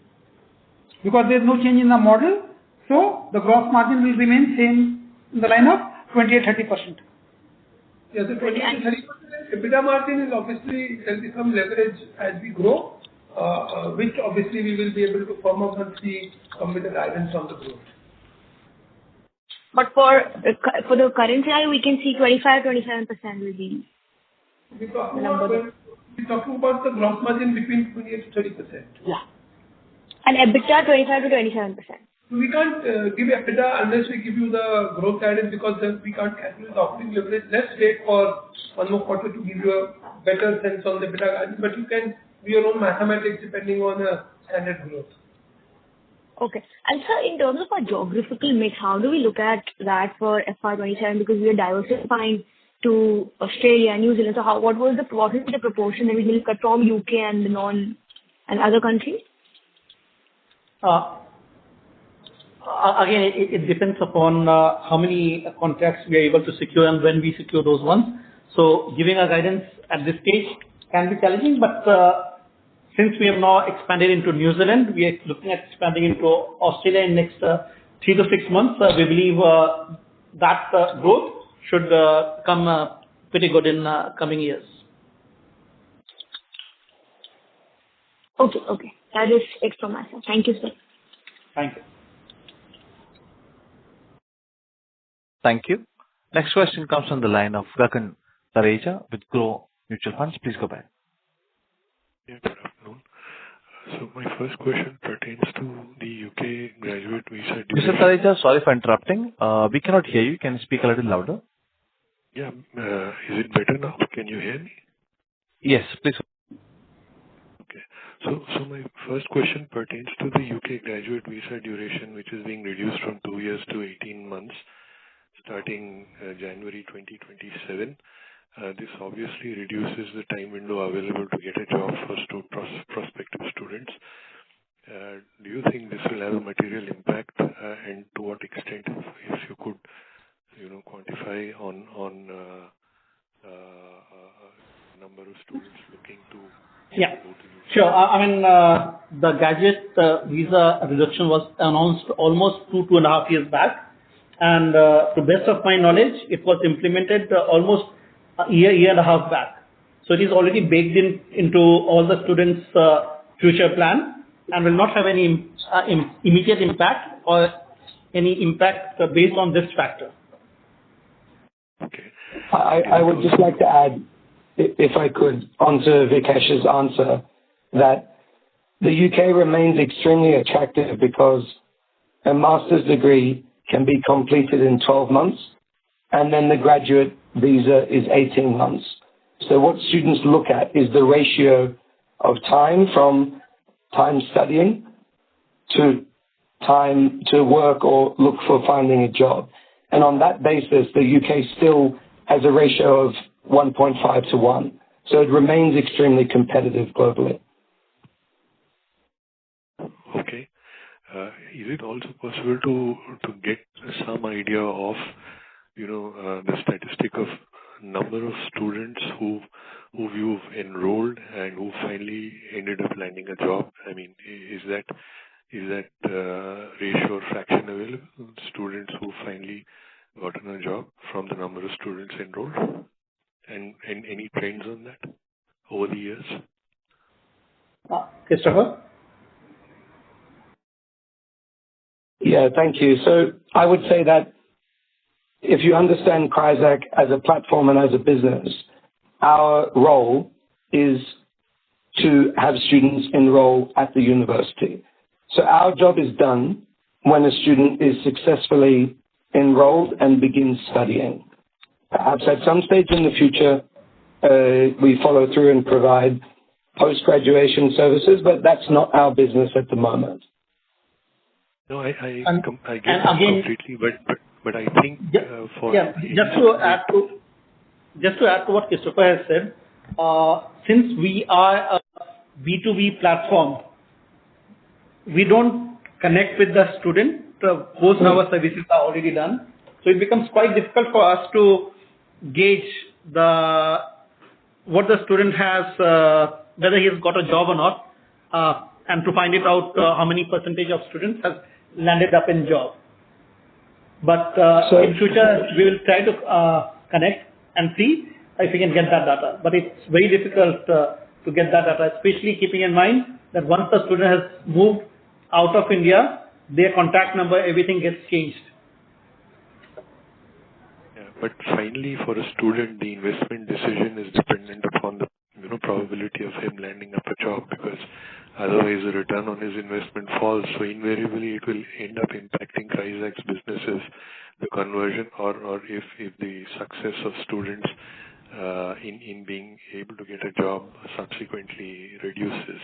F: Because there is no change in the model, so the gross margin will remain same in the line of 28-30%.
C: Yes, the 28-30% EBITDA margin is obviously, there will be some leverage as we grow, which obviously we will be able to firm up once we come with the guidance on the growth.
L: But for the current year, we can see 25-27% will be
C: We're talking about the gross margin between 28 to 30%.
L: Yeah. And EBITDA 25-27%.
C: We can't give EBITDA unless we give you the growth guidance, because then we can't calculate the operating leverage. Let's wait for one more quarter to give you a better sense on the EBITDA guidance, but you can do your own mathematics depending on the standard growth.
L: Okay. And sir, in terms of our geographical mix, how do we look at that for FY27? Because we are diversifying to Australia, New Zealand. So what is the proportion that we will cut from UK and other countries?
D: Again, it depends upon how many contracts we are able to secure and when we secure those ones. So giving a guidance at this stage can be challenging, but since we have now expanded into New Zealand, we are looking at expanding into Australia in next 3 to 6 months. We believe that growth should come pretty good in coming years.
L: Okay. That is it from my side. Thank you, sir.
D: Thank you.
A: Thank you. Next question comes from the line of Gagan Tareja with Grow Mutual Funds. Please go ahead.
M: Yeah, good afternoon. So my first question pertains to the UK graduate visa.
A: Mr. Tareja, sorry for interrupting. We cannot hear you. Can you speak a little louder?
M: Yeah, is it better now? Can you hear me?
A: Yes, please.
M: Okay. So my first question pertains to the UK graduate visa duration, which is being reduced from 2 years to 18 months, starting January 2027. This obviously reduces the time window available to get a job for prospective students. Do you think this will have a material impact, and to what extent, if you could, quantify on number of students looking to
D: Yeah,
M: go to
D: sure. I mean, the graduate visa reduction was announced almost 2.5 years back, and to the best of my knowledge, it was implemented almost a year and a half back. So it is already baked into all the students' future plan and will not have any immediate impact or any impact based on this factor.
M: Okay.
E: I would just like to add, if I could, answer Vikash's answer, that the UK remains extremely attractive because a master's degree can be completed in 12 months, and then the graduate visa is 18 months. So what students look at is the ratio of time from time studying to time to work or look for finding a job. And on that basis, the UK still has a ratio of 1.5 to 1. So it remains extremely competitive globally.
M: Okay. Is it also possible to get some idea of, the statistic of number of students who you've enrolled and who finally ended up landing a job? I mean, is that ratio or fraction available? Students who finally gotten a job from the number of students enrolled, and any trends on that over the years?
D: Christopher?
E: Yeah, thank you. So I would say that if you understand Crizac as a platform and as a business, our role is to have students enroll at the university. So our job is done when a student is successfully enrolled and begins studying. Perhaps at some stage in the future, we follow through and provide post-graduation services, but that's not our business at the moment.
M: No, I get that completely, but I think
D: just to add to what Christopher has said, since we are a B2B platform, we don't connect with the student. Most of our services are already done, so it becomes quite difficult for us to gauge the what the student has, whether he has got a job or not, and to find it out how many percentage of students has landed up in job. But in future, we will try to connect and see if we can get that data. But it's very difficult to get that data, especially keeping in mind that once the student has moved out of India, their contact number, everything gets changed.
M: Yeah, but finally, for a student, the investment decision is dependent upon the probability of him landing up a job, because otherwise the return on his investment falls. So invariably, it will end up impacting Crizac's businesses, the conversion, or if the success of students in being able to get a job subsequently reduces.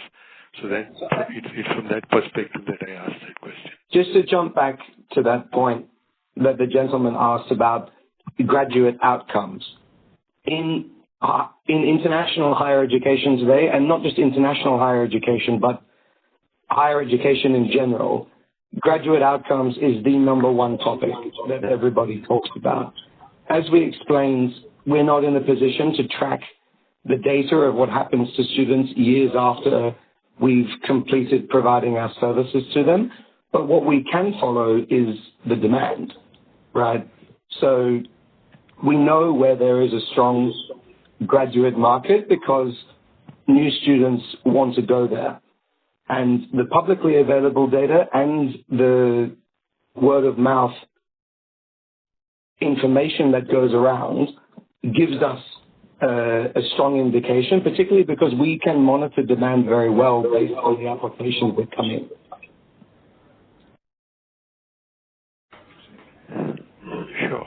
M: So that it's from that perspective that I asked that question.
E: Just to jump back to that point that the gentleman asked about graduate outcomes. In international higher education today, and not just international higher education, but higher education in general, graduate outcomes is the number one topic that everybody talks about. As we explained, we're not in a position to track the data of what happens to students years after we've completed providing our services to them. But what we can follow is the demand, right? So we know where there is a strong graduate market because new students want to go there. And the publicly available data and the word of mouth information that goes around gives us a strong indication, particularly because we can monitor demand very well based on the applications that come in.
M: Sure.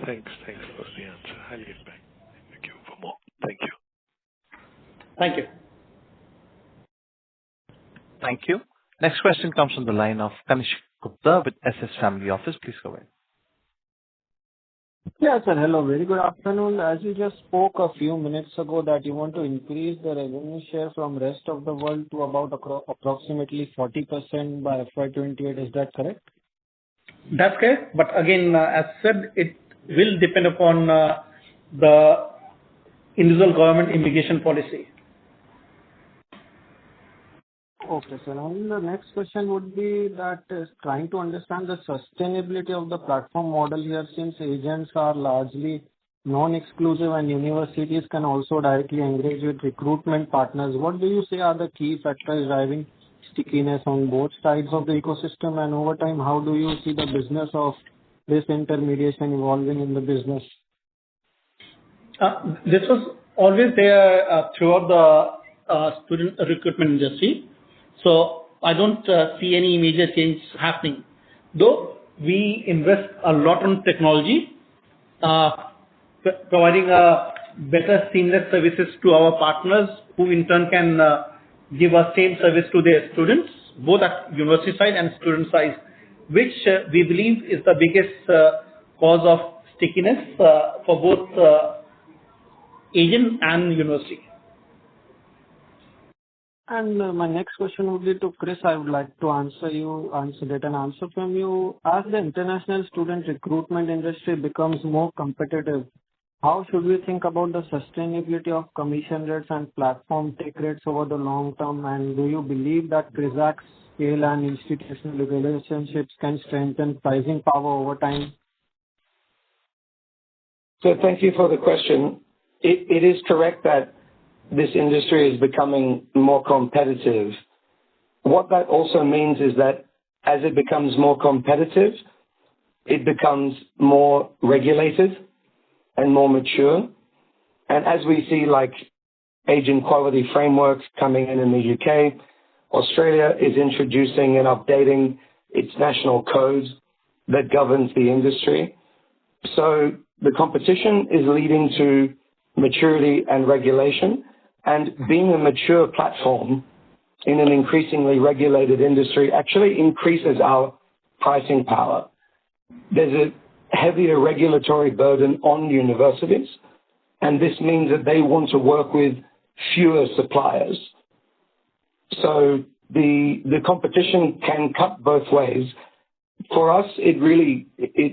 M: Thanks for the answer. I'll get back in the queue for more. Thank you.
D: Thank you.
A: Thank you. Next question comes from the line of Kanishk Gupta with SS Family Office. Please go ahead.
N: Yes, sir. Hello. Very good afternoon. As you just spoke a few minutes ago that you want to increase the revenue share from rest of the world to about approximately 40% by FY28. Is that correct?
D: That's correct. But again, as said, it will depend upon the individual government immigration policy.
N: Okay, sir. And the next question would be that trying to understand the sustainability of the platform model here, since agents are largely non-exclusive and universities can also directly engage with recruitment partners. What do you say are the key factors driving stickiness on both sides of the ecosystem, and over time, how do you see the business of this intermediation evolving in the business?
D: This was always there throughout the student recruitment industry. So I don't see any major change happening. Though we invest a lot on technology, providing a better seamless services to our partners, who in turn can give us same service to their students, both at university side and student side, which we believe is the biggest cause of stickiness for both agent and university.
N: And my next question would be to Chris. I would like to get an answer from you. As the international student recruitment industry becomes more competitive, how should we think about the sustainability of commission rates and platform take rates over the long term? And do you believe that Crizac's scale and institutional relationships can strengthen pricing power over time?
E: So thank you for the question. It is correct that this industry is becoming more competitive. What that also means is that as it becomes more competitive, it becomes more regulated and more mature. And as we see like agent quality frameworks coming in the UK, Australia is introducing and updating its national code that governs the industry. So the competition is leading to maturity and regulation. And being a mature platform in an increasingly regulated industry actually increases our pricing power. There's a heavier regulatory burden on universities, and this means that they want to work with fewer suppliers. So the competition can cut both ways. For us, it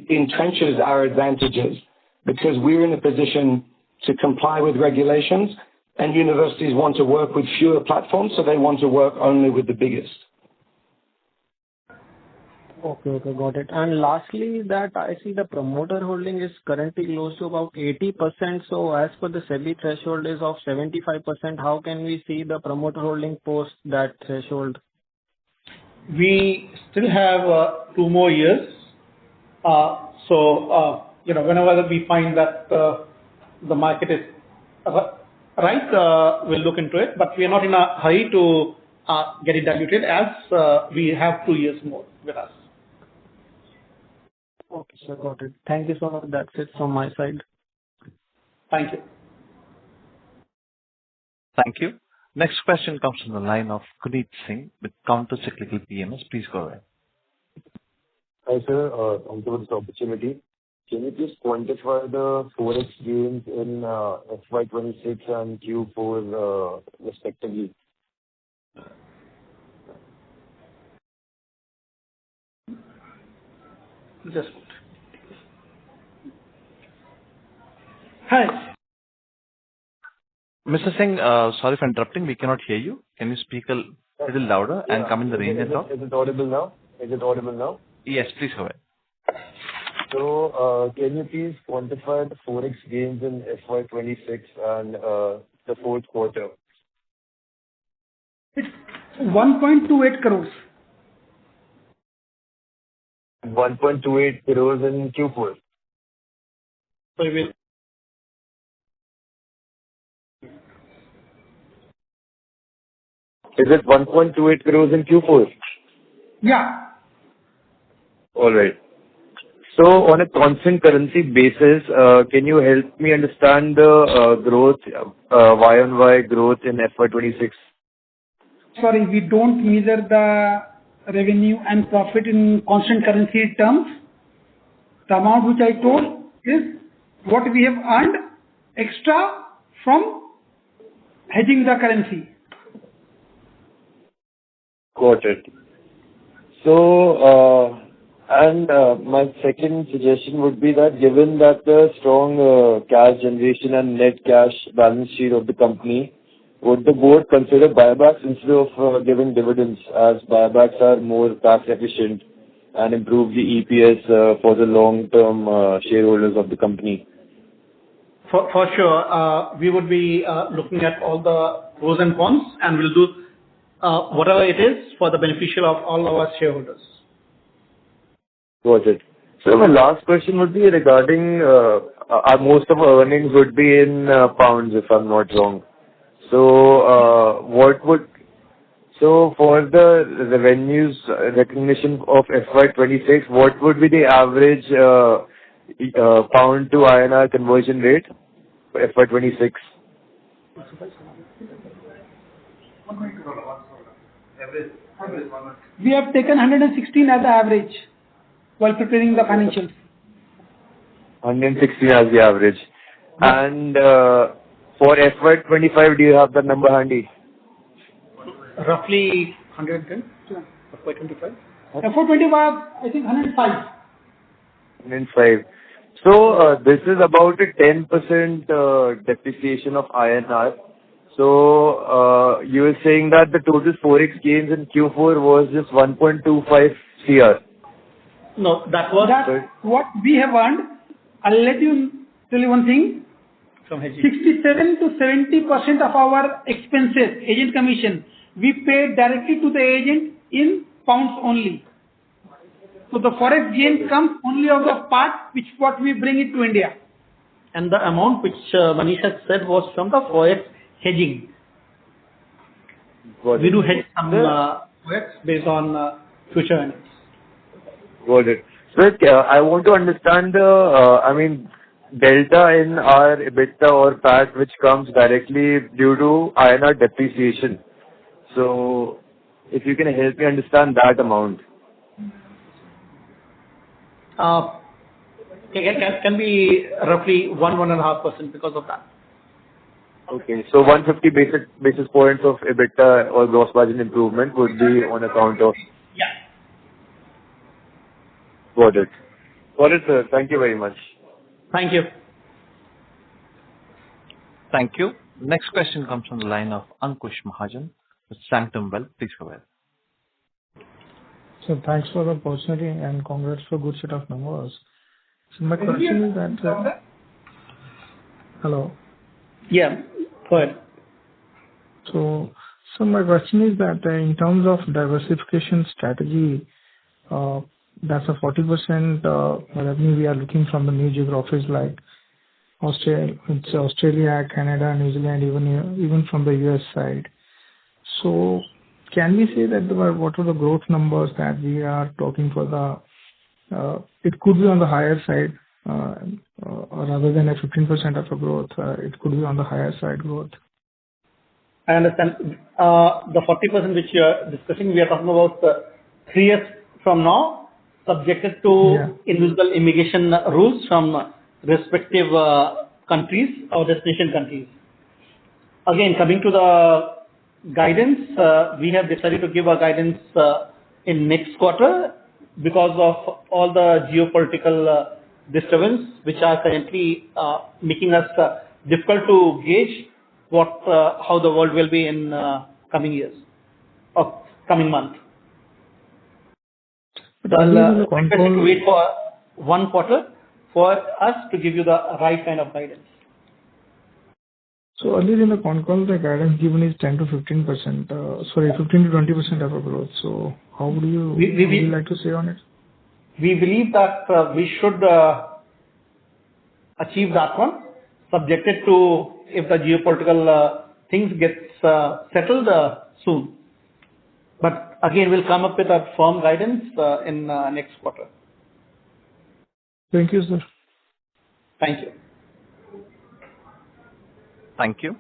E: entrenches our advantages because we're in a position to comply with regulations, and universities want to work with fewer platforms, so they want to work only with the biggest.
N: Okay, got it. And lastly, that I see the promoter holding is currently close to about 80%. So as per the SEBI threshold is of 75%, how can we see the promoter holding post that threshold?
D: We still have 2 more years. Whenever we find that the market is right, we'll look into it. But we are not in a hurry to get it diluted as we have 2 years more with us.
N: Okay, sir, got it. Thank you so much. That's it from my side.
D: Thank you.
A: Thank you. Next question comes from the line of Kuneet Singh with Counter Cyclical PMS. Please go ahead.
O: Hi, sir. Thank you for this opportunity. Can you please quantify the forex gains in FY26 and Q4 respectively?
D: Just hi.
A: Mr. Singh, sorry for interrupting. We cannot hear you. Can you speak a little louder and come in the range and talk?
O: Is it audible now?
A: Yes, please go ahead.
O: So, can you please quantify the forex gains in FY26 and the fourth quarter?
F: It's 1.28 crores.
O: 1.28 crores in Q4.
D: So we will.
O: Is it 1.28 crores in Q4?
F: Yeah.
O: All right. So on a constant currency basis, can you help me understand the growth, Y-on-Y growth in FY26?
F: Sorry, we don't measure the revenue and profit in constant currency terms. The amount which I told is what we have earned extra from hedging the currency.
O: Got it. So, my second suggestion would be that given that the strong cash generation and net cash balance sheet of the company, would the board consider buybacks instead of giving dividends, as buybacks are more tax efficient and improve the EPS for the long-term shareholders of the company?
D: For sure, we would be looking at all the pros and cons, and we'll do whatever it is for the beneficial of all our shareholders.
O: Got it. So my last question would be regarding most of our earnings would be in pounds, if I'm not wrong. So for the revenues recognition of FY26, what would be the average pound to INR conversion rate for FY26?
F: We have taken 116 as the average while preparing the financials.
O: 116 as the average. And for FY25, do you have the number handy?
D: Roughly 110. FY25.
F: FY25, I think 105.
O: 105. So this is about a 10% depreciation of INR. So you were saying that the total forex gains in Q4 was just 1.25 CR.
D: No, that's
F: what we have earned. I'll tell you one thing.
D: From hedging.
F: 67 to 70% of our expenses, agent commission, we pay directly to the agent in pounds only. So the forex gain comes only of the part what we bring it to India.
D: And the amount which Manish has said was from the forex hedging. We do hedge some forex based on future earnings.
O: Got it. So I want to understand the, delta in our EBITDA or PAT which comes directly due to INR depreciation. So if you can help me understand that amount.
D: Can be roughly 1.5% because of that.
O: Okay, so 150 basis points of EBITDA or gross margin improvement would be on account of.
D: Yeah.
O: Got it. Got it, sir. Thank you very much.
D: Thank you.
A: Thank you. Next question comes from the line of Ankush Mahajan with Sanctum Wealth. Please go ahead.
P: So thanks for the opportunity and congrats for good set of numbers. So my question is that, hello.
D: Yeah, go ahead.
P: So my question is that in terms of diversification strategy, that's a 40% revenue we are looking from the new geographies like Australia, Canada, New Zealand, even from the US side. So can we say that what are the growth numbers that we are talking for the, it could be on the higher side, rather than a 15% of a growth, it could be on the higher side growth?
D: I understand. The 40% which you are discussing, we are talking about 3 years from now, subjected to individual immigration rules from respective countries or destination countries. Again, coming to the guidance, we have decided to give a guidance in next quarter because of all the geopolitical disturbance which are currently making us difficult to gauge how the world will be in coming years or coming month. I'll request you to wait for 1 quarter for us to give you the right kind of guidance.
P: So earlier in the Concall, the guidance given is 10 to 15%, 15 to 20% of a growth. So how would you, would you like to say on it?
D: We believe that we should achieve that one, subjected to if the geopolitical things get settled soon. But again, we'll come up with a firm guidance in next quarter.
P: Thank you, sir.
D: Thank you.
A: Thank you.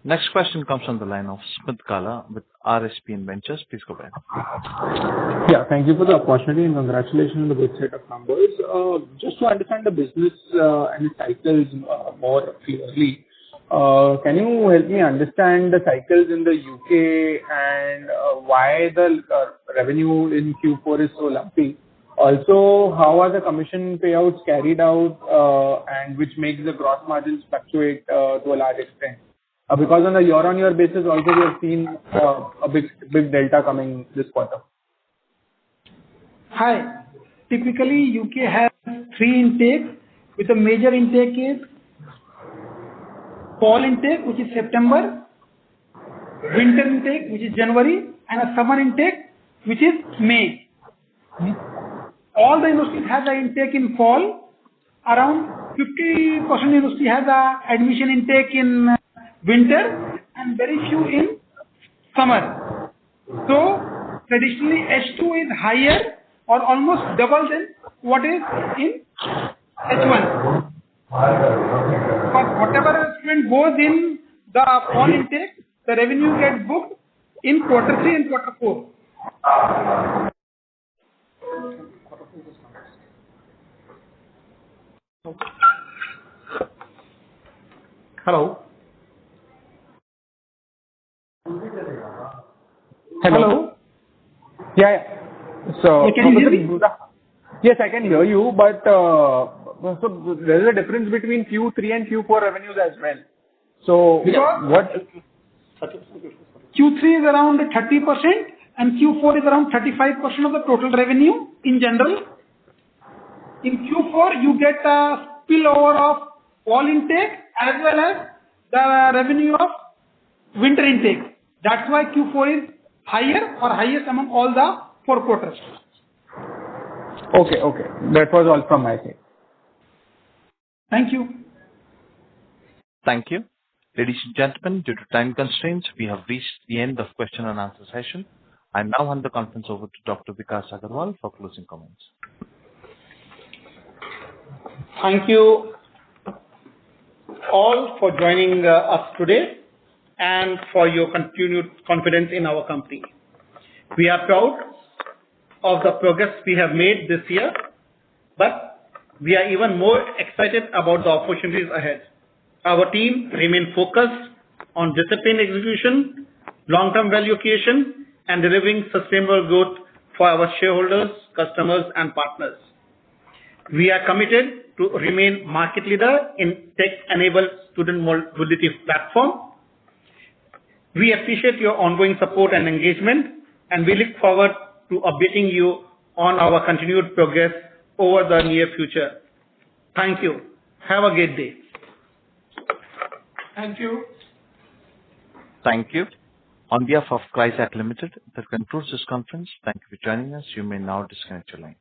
A: Next question comes from the line of Smith Kala with RSPN Ventures. Please go ahead.
Q: Yeah, thank you for the opportunity and congratulations on the good set of numbers. Just to understand the business and cycles more clearly, can you help me understand the cycles in the UK and why the revenue in Q4 is so lumpy? Also, how are the commission payouts carried out and which makes the gross margins fluctuate to a large extent? Because on a year-on-year basis also we have seen a big delta coming this quarter.
F: Hi. Typically, UK has 3 intakes, with the major intake is fall intake, which is September, winter intake, which is January, and a summer intake, which is May. All the universities have the intake in fall. Around 50% university has the admission intake in winter and very few in summer. So traditionally H2 is higher or almost double than what is in H1. But whatever student goes in the fall intake, the revenue gets booked in quarter 3 and quarter 4.
D: Hello.
Q: Hello. Yeah. So
F: can you hear me?
Q: Yes, I can hear you, but so there is a difference between Q3 and Q4 revenues as well. So what?
F: Q3 is around 30% and Q4 is around 35% of the total revenue in general. In Q4, you get a spillover of fall intake as well as the revenue of winter intake. That's why Q4 is higher or highest among all the 4 quarters.
Q: Okay. That was all from my side.
F: Thank you.
A: Thank you. Ladies and gentlemen, due to time constraints, we have reached the end of question and answer session. I now hand the conference over to Dr. Vikas Agarwal for closing comments.
D: Thank you all for joining us today and for your continued confidence in our company. We are proud of the progress we have made this year, but we are even more excited about the opportunities ahead. Our team remain focused on disciplined execution, long-term value creation, and delivering sustainable growth for our shareholders, customers, and partners. We are committed to remain market leader in tech-enabled student mobility platform. We appreciate your ongoing support and engagement, and we look forward to updating you on our continued progress over the near future. Thank you. Have a great day.
C: Thank you.
A: Thank you. On behalf of Crizac Limited, that concludes this conference. Thank you for joining us. You may now disconnect your lines.